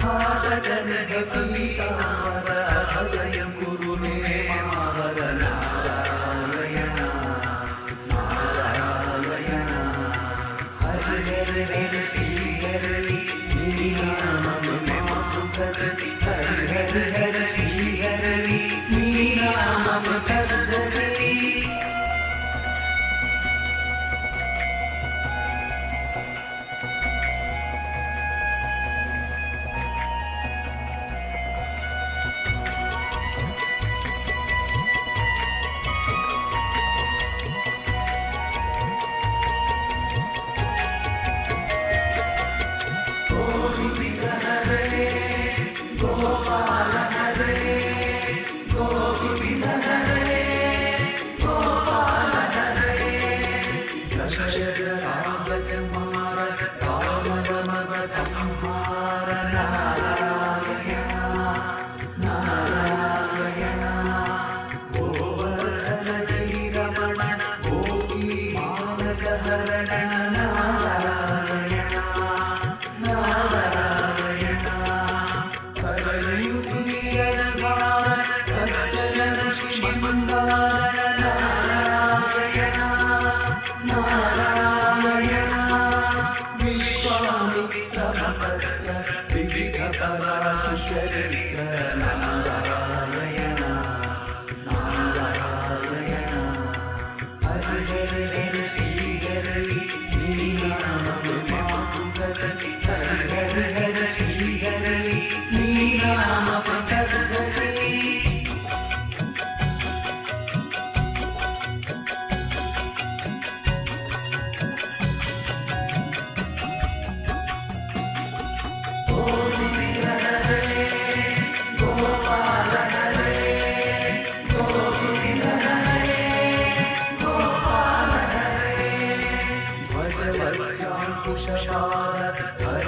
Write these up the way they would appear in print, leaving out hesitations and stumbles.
ಹಾಡದನಿಗೆ ಪೀತಾಂಬರ ಹೃದಯ ಗುರು ಮೇ ಮಾರ ನಾರಾಯಣ ನಾರಾಯಣ ಹರಿ ಹರಿ ಹರಿ ಶ್ರೀ ಹರಿ ನೀನಾಮ ಮಾತುಕದಲ್ಲಿ ಹರಿ ಹರಿ ಹರಿ ಶ್ರೀ ಹರಿ ನೀನಾಮ ಸದ್ಗತಿ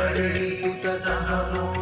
Hare Suta Sahamo